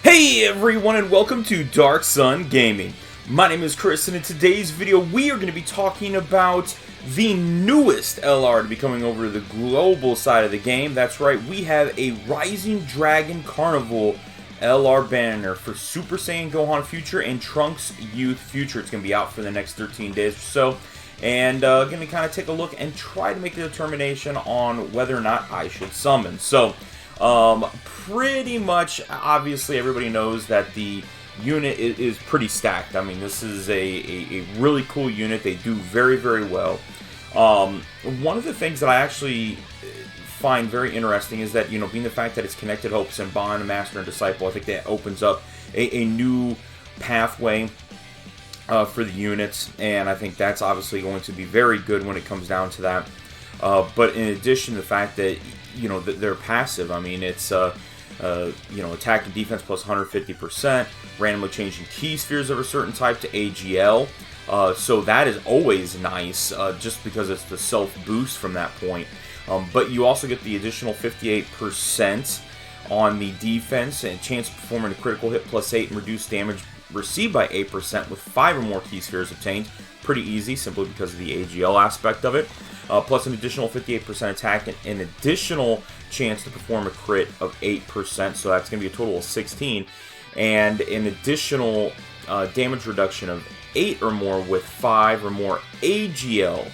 Hey everyone, and welcome to Darkson Gaming. My name is Chris, and in today's video we are going to be talking about the newest LR to be coming over to the global side of the game. That's right, we have a Rising Dragon Carnival LR banner for Super Saiyan Gohan Future and Trunks Youth Future. It's going to be out for the next 13 days or so. And going to kind of take a look and try to make a determination on whether or not I should summon. So, pretty much, obviously, everybody knows that the unit is pretty stacked. I mean, this is a really cool unit. They do very, very well. One of the things that I actually find very interesting is that, you know, being the fact that it's Connected Hopes and Bond, Master and Disciple, I think that opens up a new pathway for the units, and I think that's obviously going to be very good when it comes down to that. But in addition, the fact that, you know, they're passive. I mean, it's you know, attack and defense plus 150%, randomly changing key spheres of a certain type to AGL. So that is always nice, just because it's the self boost from that point. But you also get the additional 58% on the defense and chance of performing a critical hit plus 8 and reduced damage received by 8% with 5 or more key spheres obtained. Pretty easy, simply because of the AGL aspect of it. Plus an additional 58% attack and an additional chance to perform a crit of 8%, so that's going to be a total of 16. And an additional damage reduction of 8 or more with 5 or more AGL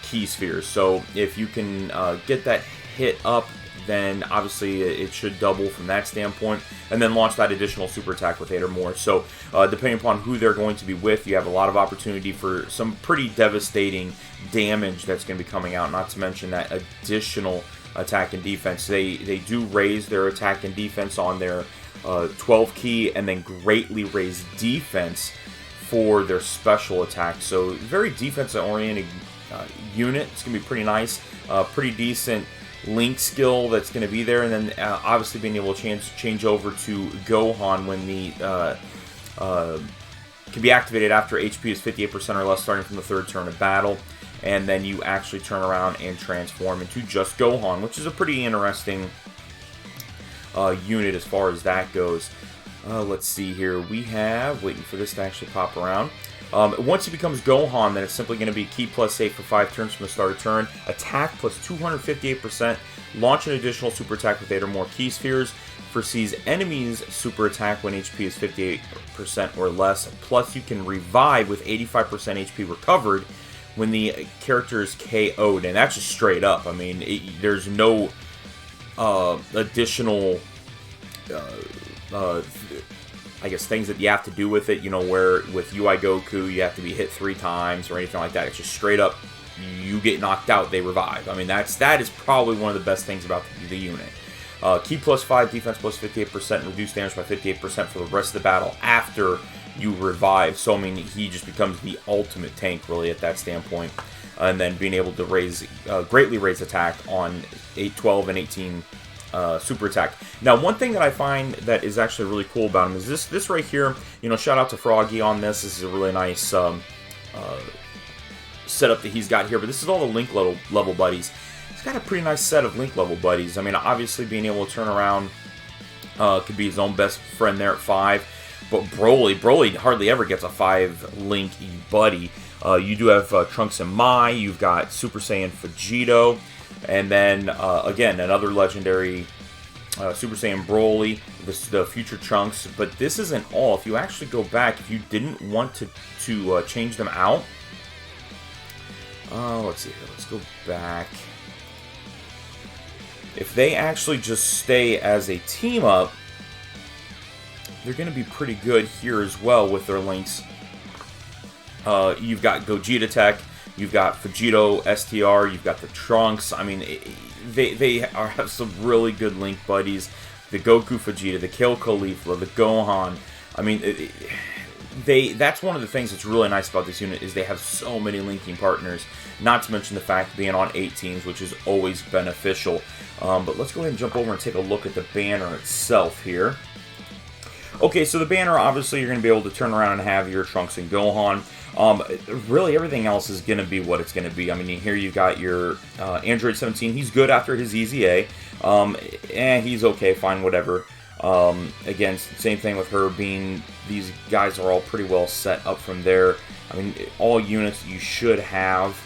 key spheres. So if you can get that hit up, then obviously it should double from that standpoint, and then launch that additional super attack with 8 or more. So depending upon who they're going to be with, you have a lot of opportunity for some pretty devastating damage that's going to be coming out, not to mention that additional attack and defense. They do raise their attack and defense on their 12 key, and then greatly raise defense for their special attack. So very defensive-oriented unit. It's going to be pretty nice, pretty decent link skill that's going to be there, and then obviously being able to change over to Gohan when the can be activated after HP is 58% or less starting from the third turn of battle, and then you actually turn around and transform into just Gohan, which is a pretty interesting unit as far as that goes. Let's see here, we have, waiting for this to actually pop around. Once he becomes Gohan, then it's simply going to be key plus 8 for 5 turns from the start of turn, attack plus 258%, launch an additional super attack with 8 or more key spheres, foresees enemies super attack when HP is 58% or less, plus you can revive with 85% HP recovered when the character is KO'd, and that's just straight up. I mean, there's no additional I guess things that you have to do with it, you know, where with UI Goku you have to be hit 3 times or anything like that. It's just straight up, you get knocked out, they revive. I mean, that is probably one of the best things about the unit. Key plus 5, defense plus 58%, reduced damage by 58% for the rest of the battle after you revive. So, I mean, he just becomes the ultimate tank, really, at that standpoint. And then being able to raise, greatly raise attack on 8, 12, and 18 super attack. Now, one thing that I find that is actually really cool about him is this right here. You know, shout out to Froggy on this. This is a really nice setup that he's got here. But this is all the Link level buddies. He's got a pretty nice set of Link level buddies. I mean, obviously being able to turn around could be his own best friend there at 5. But Broly hardly ever gets a 5 Link buddy. You do have Trunks and Mai. You've got Super Saiyan Vegito. And then, again, another legendary Super Saiyan Broly, the future Trunks. But this isn't all. If you actually go back, if you didn't want to change them out, let's see here. Let's go back. If they actually just stay as a team-up, they're going to be pretty good here as well with their links. You've got Gogeta Tech. You've got Vegito, STR, you've got the Trunks. I mean, they have some really good Link buddies. The Goku Vegeta, the Kale Caulifla, the Gohan. I mean, that's one of the things that's really nice about this unit is they have so many linking partners. Not to mention the fact of being on 8 teams, which is always beneficial. But let's go ahead and jump over and take a look at the banner itself here. Okay, so the banner, obviously, you're going to be able to turn around and have your Trunks and Gohan. Really, everything else is going to be what it's going to be. I mean, here you've got your Android 17. He's good after his EZA. And he's okay, fine, whatever. Again, same thing with her being, these guys are all pretty well set up from there. I mean, all units you should have.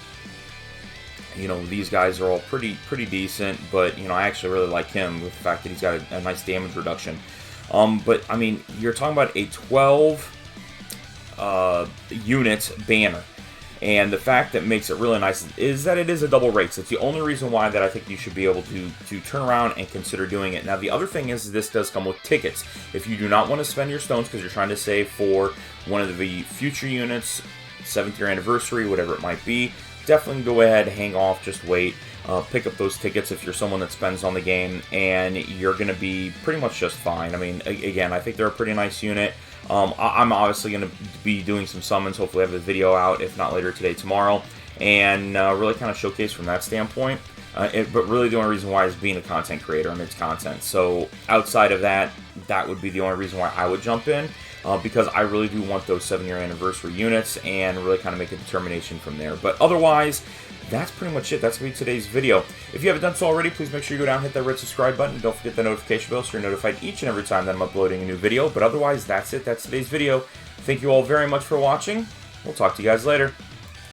You know, these guys are all pretty decent, but, you know, I actually really like him with the fact that he's got a nice damage reduction. But, I mean, you're talking about a 12 unit banner. And the fact that makes it really nice is that it is a double rate. So it's the only reason why that I think you should be able to turn around and consider doing it. Now, the other thing is this does come with tickets. If you do not want to spend your stones because you're trying to save for one of the future units, 7th year anniversary, whatever it might be, definitely go ahead, hang off, just wait. Pick up those tickets if you're someone that spends on the game, and you're going to be pretty much just fine. I mean, again, I think they're a pretty nice unit. I'm obviously going to be doing some summons. Hopefully I have a video out, if not later today, tomorrow, and really kind of showcase from that standpoint. But really the only reason why is being a content creator amidst content. So outside of that, that would be the only reason why I would jump in, because I really do want those 7-year anniversary units and really kind of make a determination from there. But otherwise, that's pretty much it. That's going to be today's video. If you haven't done so already, please make sure you go down and hit that red subscribe button. Don't forget the notification bell so you're notified each and every time that I'm uploading a new video. But otherwise, that's it. That's today's video. Thank you all very much for watching. We'll talk to you guys later.